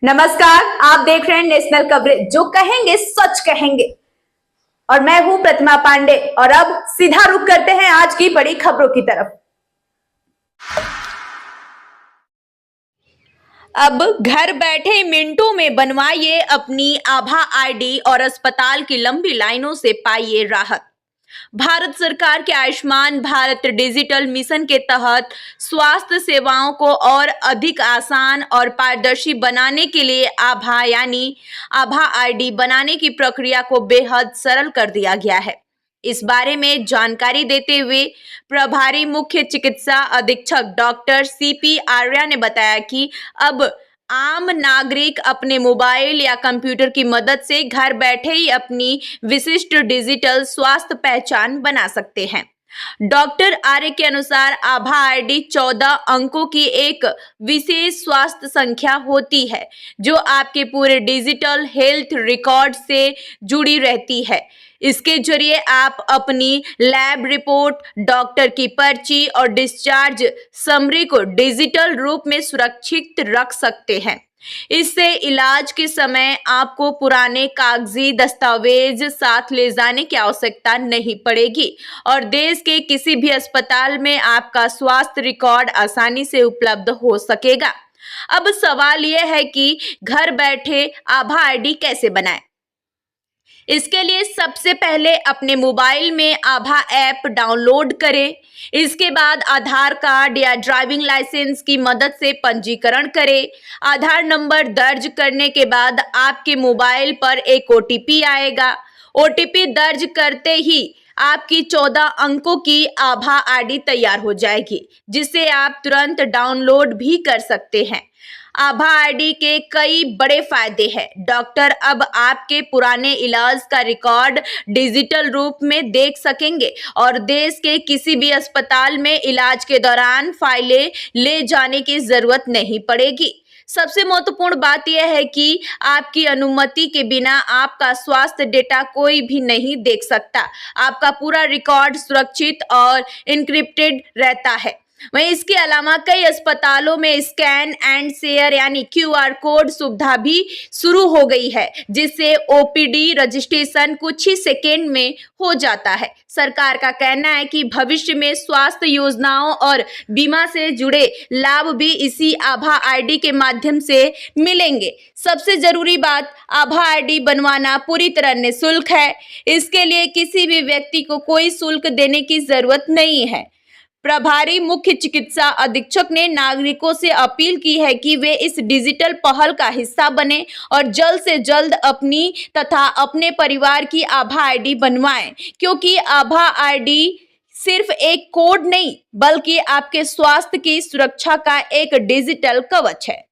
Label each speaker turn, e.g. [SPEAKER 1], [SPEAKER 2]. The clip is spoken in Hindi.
[SPEAKER 1] नमस्कार, आप देख रहे हैं नेशनल कवरेज, जो कहेंगे सच कहेंगे। और मैं हूं प्रतिमा पांडे। और अब सीधा रुख करते हैं आज की बड़ी खबरों की तरफ। अब घर बैठे मिनटों में बनवाइए अपनी आभा आईडी और अस्पताल की लंबी लाइनों से पाइए राहत। भारत सरकार के आयुष्मान भारत डिजिटल मिशन के तहत स्वास्थ्य सेवाओं को और अधिक आसान और पारदर्शी बनाने के लिए आभा यानी आभा आईडी बनाने की प्रक्रिया को बेहद सरल कर दिया गया है। इस बारे में जानकारी देते हुए प्रभारी मुख्य चिकित्सा अधीक्षक डॉक्टर सीपी आर्या ने बताया कि अब आम नागरिक अपने मोबाइल या कंप्यूटर की मदद से घर बैठे ही अपनी विशिष्ट डिजिटल स्वास्थ्य पहचान बना सकते हैं। डॉक्टर आर्य के अनुसार आभा आईडी 14 अंकों की एक विशेष स्वास्थ्य संख्या होती है जो आपके पूरे डिजिटल हेल्थ रिकॉर्ड से जुड़ी रहती है। इसके जरिए आप अपनी लैब रिपोर्ट, डॉक्टर की पर्ची और डिस्चार्ज समरी को डिजिटल रूप में सुरक्षित रख सकते हैं। इससे इलाज के समय आपको पुराने कागजी दस्तावेज साथ ले जाने की आवश्यकता नहीं पड़ेगी और देश के किसी भी अस्पताल में आपका स्वास्थ्य रिकॉर्ड आसानी से उपलब्ध हो सकेगा। अब सवाल यह है कि घर बैठे आभा आईडी कैसे बनाएं? इसके लिए सबसे पहले अपने मोबाइल में आभा ऐप डाउनलोड करें। इसके बाद आधार कार्ड या ड्राइविंग लाइसेंस की मदद से पंजीकरण करें। आधार नंबर दर्ज करने के बाद आपके मोबाइल पर एक ओटीपी आएगा। ओटीपी दर्ज करते ही आपकी 14 अंकों की आभा आईडी तैयार हो जाएगी, जिसे आप तुरंत डाउनलोड भी कर सकते हैं। आभा आईडी के कई बड़े फायदे हैं। डॉक्टर अब आपके पुराने इलाज का रिकॉर्ड डिजिटल रूप में देख सकेंगे और देश के किसी भी अस्पताल में इलाज के दौरान फाइलें ले जाने की जरूरत नहीं पड़ेगी। सबसे महत्वपूर्ण बात यह है कि आपकी अनुमति के बिना आपका स्वास्थ्य डेटा कोई भी नहीं देख सकता। आपका पूरा रिकॉर्ड सुरक्षित और एन्क्रिप्टेड रहता है। वहीं इसके अलावा कई अस्पतालों में स्कैन एंड शेयर यानी क्यूआर कोड सुविधा भी शुरू हो गई है, जिससे ओपीडी रजिस्ट्रेशन कुछ ही सेकेंड में हो जाता है। सरकार का कहना है कि भविष्य में स्वास्थ्य योजनाओं और बीमा से जुड़े लाभ भी इसी आभा आईडी के माध्यम से मिलेंगे। सबसे जरूरी बात, आभा आईडी बनवाना पूरी तरह निःशुल्क है। इसके लिए किसी भी व्यक्ति को कोई शुल्क देने की जरूरत नहीं है। प्रभारी मुख्य चिकित्सा अधीक्षक ने नागरिकों से अपील की है कि वे इस डिजिटल पहल का हिस्सा बने और जल्द से जल्द अपनी तथा अपने परिवार की आभा आईडी बनवाएं, क्योंकि आभा आईडी सिर्फ एक कोड नहीं बल्कि आपके स्वास्थ्य की सुरक्षा का एक डिजिटल कवच है।